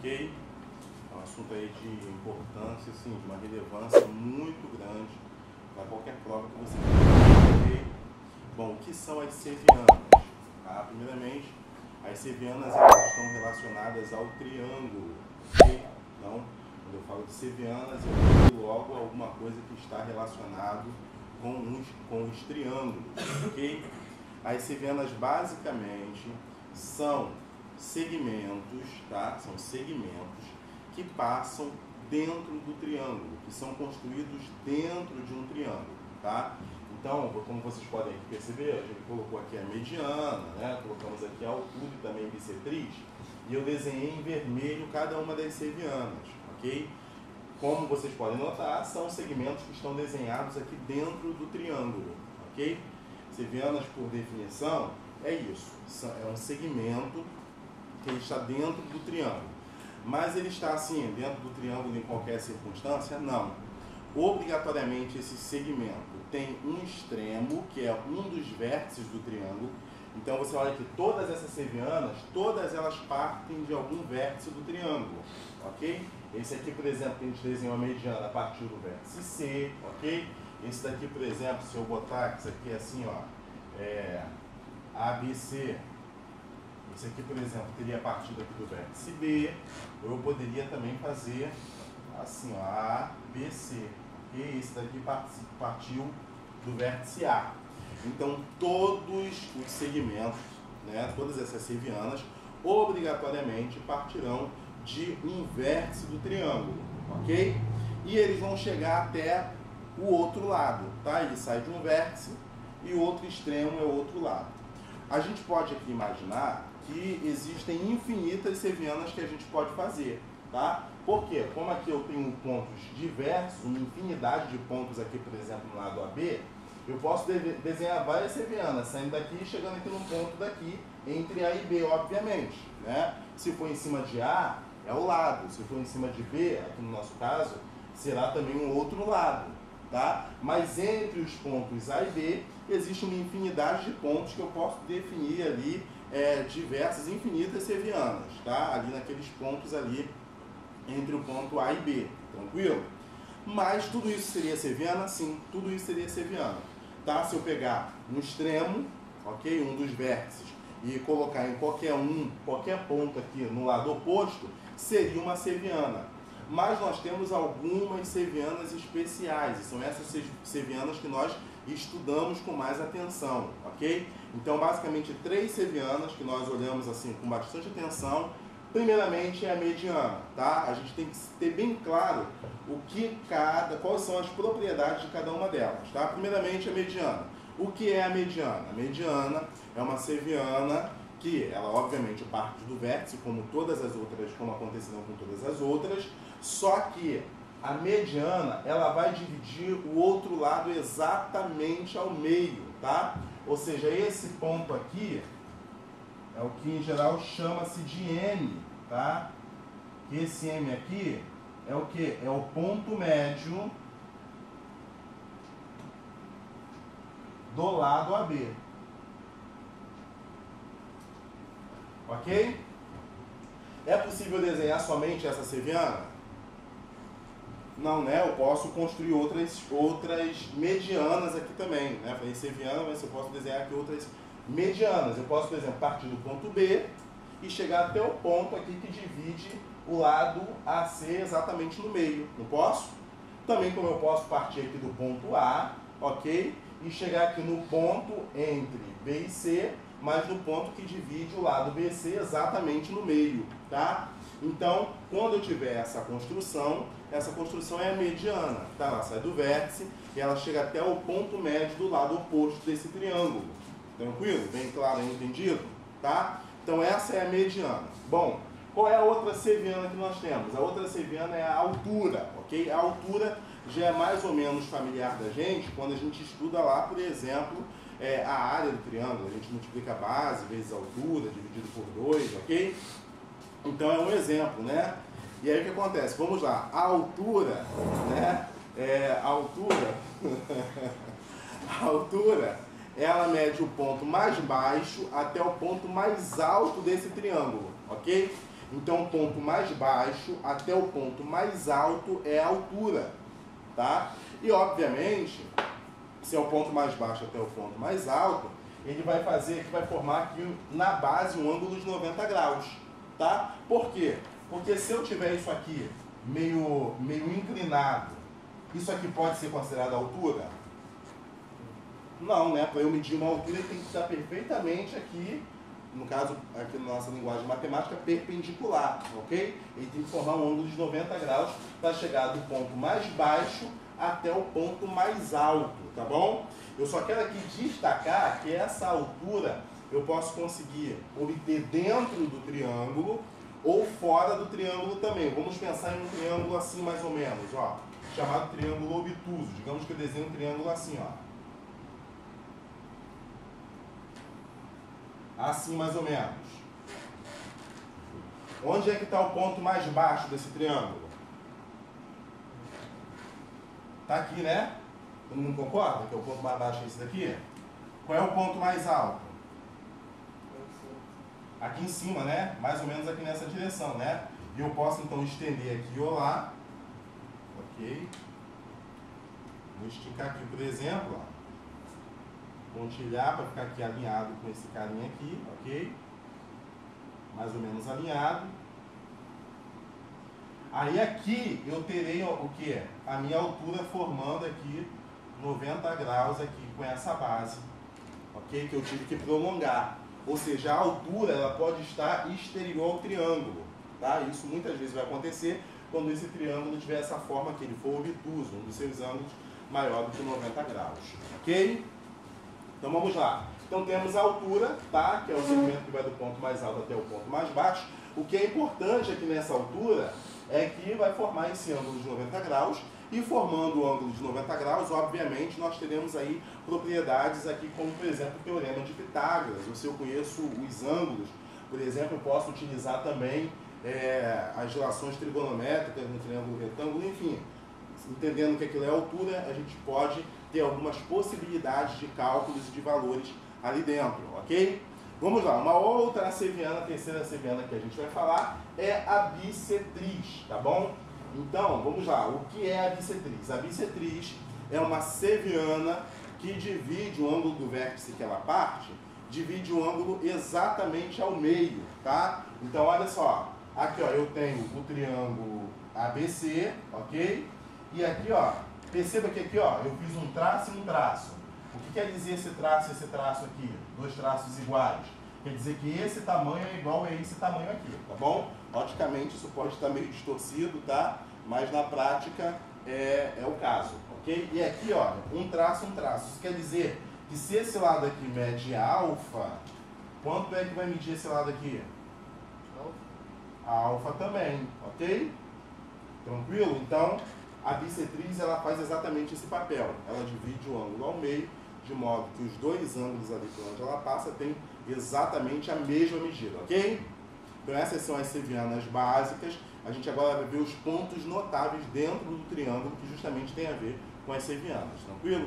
ok? É um assunto aí de importância, assim, de uma relevância muito grande para qualquer prova que você tenha, ok? Bom, o que são as sevianas? Tá? Primeiramente, as sevianas elas estão relacionadas ao triângulo, ok? Então, quando eu falo de sevianas, eu vejo logo alguma coisa que está relacionado com os triângulos, ok? As sevianas basicamente são segmentos, tá? São segmentos que passam dentro do triângulo, que são construídos dentro de um triângulo, tá? Então, como vocês podem aqui perceber, a gente colocou aqui a mediana, né? Colocamos aqui a altura e também bissetriz, e eu desenhei em vermelho cada uma das sevianas, ok? Como vocês podem notar, são segmentos que estão desenhados aqui dentro do triângulo, ok? Sevianas, por definição, é isso, é um segmento que está dentro do triângulo. Mas ele está assim, dentro do triângulo em qualquer circunstância? Não. Obrigatoriamente esse segmento tem um extremo, que é um dos vértices do triângulo. Então você olha que todas essas sevianas, todas elas partem de algum vértice do triângulo, ok? Esse aqui, por exemplo, que a gente desenhou a mediana, partiu do vértice C, ok? Esse daqui, por exemplo, se eu botar, que isso aqui é assim, ó, ABC, esse aqui, por exemplo, teria partido aqui do vértice B, ou eu poderia também fazer assim, ó, ABC, ok? Esse daqui partiu do vértice A. Então, todos os segmentos, né, todas essas sevianas, obrigatoriamente partirão de um vértice do triângulo, ok? E eles vão chegar até o outro lado, tá? Ele sai de um vértice e o outro extremo é o outro lado. A gente pode aqui imaginar que existem infinitas sevianas que a gente pode fazer, tá? Por quê? Como aqui eu tenho pontos diversos, uma infinidade de pontos aqui, por exemplo, no lado AB, eu posso desenhar várias sevianas, saindo daqui e chegando aqui num ponto daqui, entre A e B, obviamente, né? Se for em cima de A, é o lado. Se for em cima de B, aqui no nosso caso, será também um outro lado, tá? Mas entre os pontos A e B, existe uma infinidade de pontos que eu posso definir ali, diversas, infinitas sevianas, tá? Ali naqueles pontos ali, entre o ponto A e B, tranquilo? Mas tudo isso seria seviana? Sim, tudo isso seria seviana, tá? Se eu pegar um extremo, ok? Um dos vértices, e colocar em qualquer ponto aqui no lado oposto, seria uma seviana. Mas nós temos algumas sevianas especiais, e são essas sevianas que nós estudamos com mais atenção, ok? Então, basicamente, 3 sevianas que nós olhamos assim com bastante atenção. Primeiramente é a mediana, tá? A gente tem que ter bem claro quais são as propriedades de cada uma delas, tá? Primeiramente a mediana. O que é a mediana? A mediana é uma seviana que ela obviamente parte do vértice, como todas as outras, como aconteceram com todas as outras, só que a mediana ela vai dividir o outro lado exatamente ao meio, tá? Ou seja, esse ponto aqui é o que em geral chama-se de M, tá? Esse M aqui é o que? É o ponto médio do lado AB. Ok? É possível desenhar somente essa seviana? Não, né? Eu posso construir outras medianas aqui também, né? Falei seviana, mas eu posso desenhar aqui outras medianas. Eu posso, por exemplo, partir do ponto B e chegar até o ponto aqui que divide o lado AC exatamente no meio. Não posso? Também como eu posso partir aqui do ponto A, ok? E chegar aqui no ponto entre B e C, mas no ponto que divide o lado BC exatamente no meio, tá? Então, quando eu tiver essa construção é a mediana, tá? Ela sai do vértice e ela chega até o ponto médio do lado oposto desse triângulo. Tranquilo? Bem claro e entendido? Tá? Então essa é a mediana. Bom, qual é a outra seviana que nós temos? A outra seviana é a altura, ok? A altura já é mais ou menos familiar da gente quando a gente estuda lá, por exemplo, a área do triângulo. A gente multiplica a base vezes a altura, dividido por 2, ok? Então é um exemplo, né? E aí o que acontece? Vamos lá. A altura, né? A altura, ela mede o ponto mais baixo até o ponto mais alto desse triângulo, ok? Então, o ponto mais baixo até o ponto mais alto é a altura, tá? E, obviamente, se é o ponto mais baixo até o ponto mais alto, ele vai formar aqui na base um ângulo de 90 graus, tá? Por quê? Porque se eu tiver isso aqui meio inclinado, isso aqui pode ser considerado altura? Não, né? Para eu medir uma altura, ele tem que estar perfeitamente aqui, no caso, aqui na nossa linguagem matemática, perpendicular, ok? Ele tem que formar um ângulo de 90 graus para chegar do ponto mais baixo até o ponto mais alto, tá bom? Eu só quero aqui destacar que essa altura eu posso conseguir obter dentro do triângulo ou fora do triângulo também. Vamos pensar em um triângulo assim mais ou menos, ó, chamado triângulo obtuso. Digamos que eu desenho um triângulo assim, ó. Assim mais ou menos. Onde é que está o ponto mais baixo desse triângulo? Está aqui, né? Todo mundo concorda que o ponto mais baixo é esse daqui? Qual é o ponto mais alto? Aqui em cima, né? Mais ou menos aqui nessa direção, né? E eu posso então estender aqui ou lá. Ok? Vou esticar aqui, por exemplo, ó. Pontilhar para ficar aqui alinhado com esse carinha aqui, ok? Mais ou menos alinhado. Aí aqui eu terei o que? A minha altura formando aqui 90 graus aqui com essa base, ok? Que eu tive que prolongar. Ou seja, a altura ela pode estar exterior ao triângulo, tá? Isso muitas vezes vai acontecer quando esse triângulo tiver essa forma que ele for obtuso, um dos seus ângulos maior do que 90 graus, ok? Então vamos lá. Então temos a altura, tá? Que é o segmento que vai do ponto mais alto até o ponto mais baixo. O que é importante aqui nessa altura é que vai formar esse ângulo de 90 graus. E formando o ângulo de 90 graus, obviamente, nós teremos aí propriedades aqui, como por exemplo o Teorema de Pitágoras. Ou se eu conheço os ângulos, por exemplo, eu posso utilizar também as relações trigonométricas no triângulo retângulo, enfim. Entendendo que aquilo é altura, a gente pode ter algumas possibilidades de cálculos e de valores ali dentro, ok? Vamos lá, uma outra asseviana, a terceira asseviana que a gente vai falar é a bissetriz, tá bom? Então, vamos lá, o que é a bissetriz? A bissetriz é uma seviana que divide o ângulo do vértice que ela parte, divide o ângulo exatamente ao meio, tá? Então, olha só, aqui ó, eu tenho o triângulo ABC, ok? E aqui ó, perceba que aqui ó, eu fiz um traço e um traço. O que quer dizer esse traço e esse traço aqui? Dois traços iguais. Quer dizer que esse tamanho é igual a esse tamanho aqui, tá bom? Logicamente isso pode estar meio distorcido, tá? Mas na prática é o caso, ok? E aqui, ó, um traço, um traço. Isso quer dizer que se esse lado aqui mede alfa, quanto é que vai medir esse lado aqui? Alfa também, ok? Tranquilo? Então, a bissetriz ela faz exatamente esse papel. Ela divide o ângulo ao meio, de modo que os dois ângulos ali por onde ela passa têm exatamente a mesma medida, ok? Então essas são as sevianas básicas. A gente agora vai ver os pontos notáveis dentro do triângulo que justamente tem a ver com as sevianas, tranquilo?